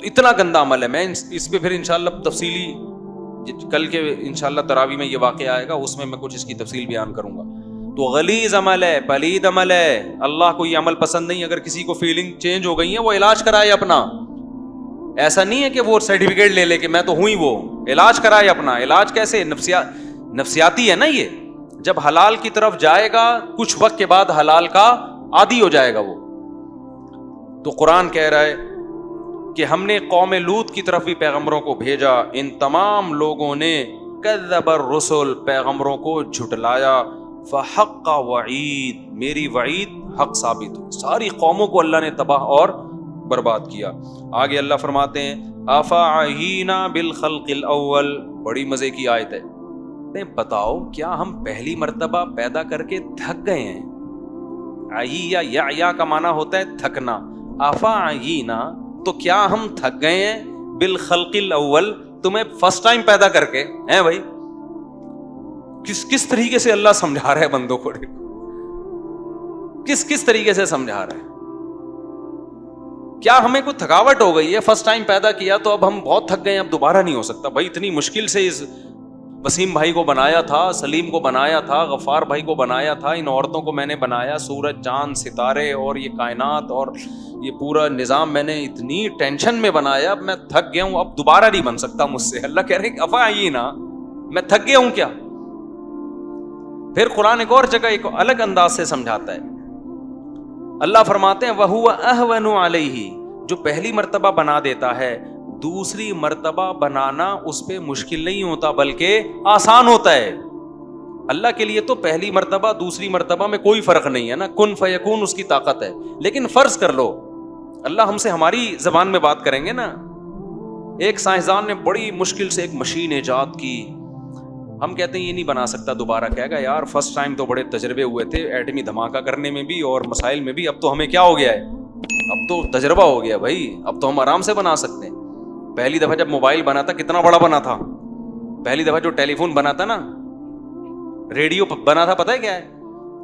تو اتنا گندا عمل ہے. میں اس پہ پھر انشاءاللہ تفصیلی کل کے انشاءاللہ تراویح میں یہ واقعہ آئے گا, اس میں کچھ اس کی تفصیل بیان کروں گا. تو غلیظ عمل ہے, پلید عمل ہے, اللہ کو یہ عمل پسند نہیں. اگر کسی کو فیلنگ چینج ہو گئی ہے وہ علاج کرائے اپنا. ایسا نہیں ہے کہ وہ سرٹیفکیٹ لے لے کہ میں تو ہوں ہی, وہ علاج کرائے اپنا. علاج کیسے؟ نفسیاتی ہے نا یہ. جب حلال کی طرف جائے گا کچھ وقت کے بعد حلال کا عادی ہو جائے گا وہ. تو قرآن کہہ رہا ہے کہ ہم نے قوم لوط کی طرف بھی پیغمبروں کو بھیجا, ان تمام لوگوں نے کذب الرسل, پیغمبروں کو جھٹلایا. فحق وعید, میری وعید حق ثابت ہوئی. ساری قوموں کو اللہ نے تباہ اور برباد کیا. آگے اللہ فرماتے ہیں افعینا بالخلق الاول, بڑی مزے کی آیت ہے. بتاؤ کیا ہم پہلی مرتبہ پیدا کر کے تھک گئے ہیں؟ یا کا معنی ہوتا ہے تھکنا. افعینا, تو کیا ہم تھک گئے ہیں؟ بالخلق الاول, تمہیں فرسٹ ٹائم پیدا کر کے ہیں بھائی. کس طریقے سے اللہ سمجھا رہا ہے بندوں کو, کس طریقے سے سمجھا رہا ہے. کیا ہمیں کوئی تھکاوٹ ہو گئی ہے؟ فرسٹ ٹائم پیدا کیا تو اب ہم بہت تھک گئے ہیں, اب دوبارہ نہیں ہو سکتا. بھائی اتنی مشکل سے اس وسیم بھائی کو بنایا تھا, سلیم کو بنایا تھا, غفار بھائی کو بنایا تھا, ان عورتوں کو میں نے بنایا, سورج چاند ستارے اور یہ کائنات اور یہ پورا نظام میں نے اتنی ٹینشن میں بنایا, اب میں تھک گیا ہوں, اب دوبارہ نہیں بن سکتا مجھ سے. اللہ کہہ رہے ہیں افعینا, میں تھک گیا ہوں کیا؟ پھر قرآن ایک اور جگہ ایک الگ انداز سے سمجھاتا ہے. اللہ فرماتے ہیں وَهُوَ أَهْوَنُ عَلَيْهِ, جو پہلی مرتبہ بنا دیتا ہے دوسری مرتبہ بنانا اس پہ مشکل نہیں ہوتا بلکہ آسان ہوتا ہے. اللہ کے لیے تو پہلی مرتبہ دوسری مرتبہ میں کوئی فرق نہیں ہے نا, کن فیکون اس کی طاقت ہے. لیکن فرض کر لو اللہ ہم سے ہماری زبان میں بات کریں گے نا. ایک سائنسدان نے بڑی مشکل سے ایک مشین ایجاد کی, ہم کہتے ہیں یہ نہیں بنا سکتا دوبارہ. کہے گا یار فرسٹ ٹائم تو بڑے تجربے ہوئے تھے ایٹمی دھماکہ کرنے میں بھی اور مسائل میں بھی, اب تو ہمیں کیا ہو گیا ہے, اب تو تجربہ ہو گیا بھائی, اب تو ہم آرام سے بنا سکتے ہیں. پہلی دفعہ جب موبائل بنا تھا کتنا بڑا بنا تھا, پہلی دفعہ جو ٹیلی فون بنا تھا نا, ریڈیو بنا تھا, پتہ ہے کیا ہے,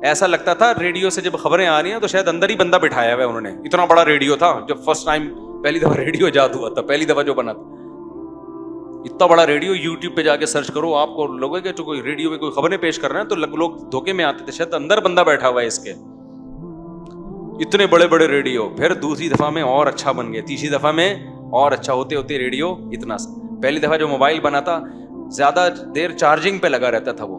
ایسا لگتا تھا ریڈیو سے جب خبریں آ رہی ہیں تو شاید اندر ہی بندہ بٹھایا ہوا ہے انہوں نے, اتنا بڑا ریڈیو تھا جب فرسٹ ٹائم پہلی دفعہ ریڈیو ایجاد ہوا تھا, پہلی دفعہ جو بنا تھا. اتنا بڑا ریڈیو, یوٹیوب پہ جا کے سرچ کرو, آپ کو لوگوں کہ جو کوئی ریڈیو میں کوئی خبریں پیش کر رہے ہیں تو لوگ دھوکے میں آتے تھے, شاید اندر بندہ بیٹھا ہوا ہے اس کے. اتنے بڑے بڑے ریڈیو, پھر دوسری دفعہ میں اور اچھا بن گئے, تیسری دفعہ میں اور اچھا ہوتے ہوتے ریڈیو اتنا سا. پہلی دفعہ جو موبائل بنا تھا زیادہ دیر چارجنگ پہ لگا رہتا تھا, وہ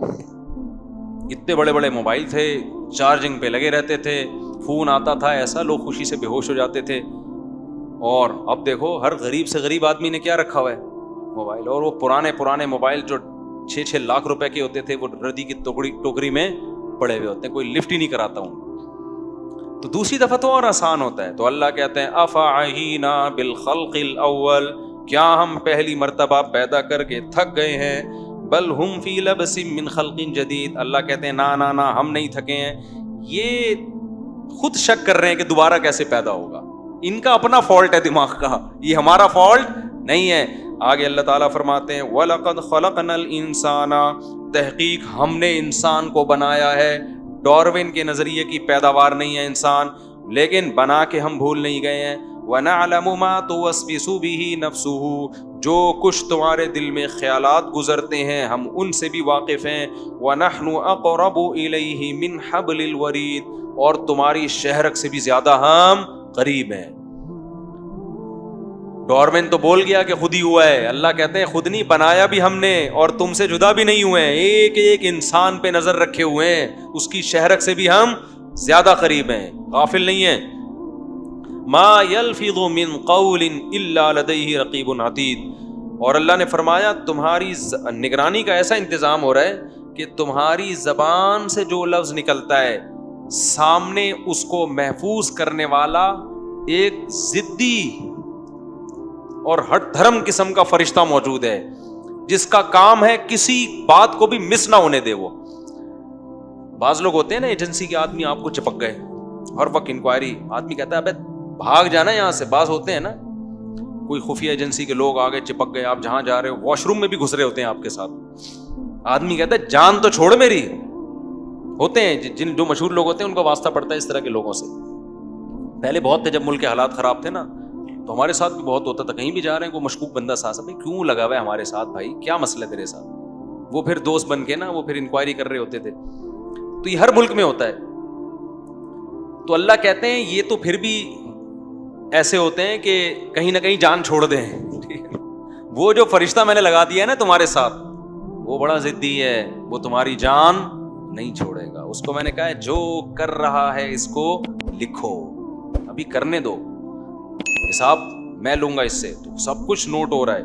اتنے بڑے بڑے موبائل تھے, چارجنگ پہ لگے رہتے تھے, فون آتا تھا ایسا لوگ خوشی سے بے ہوش ہو جاتے تھے. اور اب دیکھو ہر غریب سے غریب آدمی نے کیا رکھا ہوا ہے, موبائل. اور وہ پرانے موبائل جو 6 لاکھ روپے کے ہوتے تھے وہ ردی کی ٹوکری میں پڑے ہوئے ہوتے ہیں, کوئی لفٹ ہی نہیں کراتا ہوں. تو دوسری دفعہ تو اور آسان ہوتا ہے. تو اللہ کہتے ہیں افعینا بالخلق الاول, کیا ہم پہلی مرتبہ پیدا کر کے تھک گئے ہیں؟ بل ہم فی لبس من خلق جدید, اللہ کہتے ہیں نا ہم نہیں تھکے ہیں, یہ خود شک کر رہے ہیں کہ دوبارہ کیسے پیدا ہوگا. ان کا اپنا فالٹ ہے دماغ کا, یہ ہمارا فالٹ نہیں ہے. آگے اللہ تعالیٰ فرماتے ہیں وَلَقَدْ خَلَقْنَا الْإِنسَانَ, تحقیق ہم نے انسان کو بنایا ہے. ڈاروین کے نظریے کی پیداوار نہیں ہے انسان, لیکن بنا کے ہم بھول نہیں گئے ہیں. وَنَعْلَمُ مَا تُوَسْوِسُ بِهِ نَفْسُهُ, جو کچھ تمہارے دل میں خیالات گزرتے ہیں ہم ان سے بھی واقف ہیں. وَنَحْنُ أَقْرَبُ إِلَيْهِ مِنْ حَبْلِ الْوَرِيدِ, اور تمہاری شہرک سے بھی زیادہ ہم قریب ہیں. ڈارون تو بول گیا کہ خود ہی ہوا ہے, اللہ کہتے ہیں خود نہیں, بنایا بھی ہم نے اور تم سے جدا بھی نہیں ہوئے ہیں, ایک ایک انسان پہ نظر رکھے ہوئے ہیں, اس کی شہرک سے بھی ہم زیادہ قریب ہیں, غافل نہیں ہیں. ما یلفظ من قول الا لدیہ رقیب عتید, اور اللہ نے فرمایا تمہاری نگرانی کا ایسا انتظام ہو رہا ہے کہ تمہاری زبان سے جو لفظ نکلتا ہے سامنے اس کو محفوظ کرنے والا ایک ضدی اور ہٹ دھرم قسم کا فرشتہ موجود ہے, جس کا کام ہے کسی بات کو بھی مس نہ ہونے دے. وہ بعض لوگ ہوتے ہیں نا ایجنسی کے آدمی, آپ کو چپک گئے, ہر وقت انکوائری, آدمی کہتا ہے ابے بھاگ جانا یہاں سے. بعض ہوتے ہیں نا کوئی خفیہ ایجنسی کے لوگ آگے چپک گئے, آپ جہاں جا رہے ہو واش روم میں بھی گھس رہے ہوتے ہیں آپ کے ساتھ, آدمی کہتا ہے جان تو چھوڑ میری. ہوتے ہیں جو مشہور لوگ ہوتے ہیں ان کا واسطہ پڑتا ہے اس طرح کے لوگوں سے. پہلے بہت تھے جب ملک کے حالات خراب تھے نا, تو ہمارے ساتھ بھی بہت ہوتا تھا, کہیں بھی جا رہے ہیں کوئی مشکوک بندہ ساتھ, بھائی کیوں لگا ہوا ہے ہمارے ساتھ, بھائی کیا مسئلہ ہے تیرے ساتھ, وہ پھر دوست بن کے نا وہ پھر انکوائری کر رہے ہوتے تھے. تو یہ ہر ملک میں ہوتا ہے. تو اللہ کہتے ہیں یہ تو پھر بھی ایسے ہوتے ہیں کہ کہیں نہ کہیں جان چھوڑ دیں. وہ جو فرشتہ میں نے لگا دیا ہے نا تمہارے ساتھ, وہ بڑا ضدی ہے, وہ تمہاری جان نہیں چھوڑے گا. اس کو میں نے کہا ہے جو کر رہا ہے اس کو لکھو, ابھی کرنے دو, حساب میں لوں گا اس سے. تو سب کچھ نوٹ ہو رہا ہے.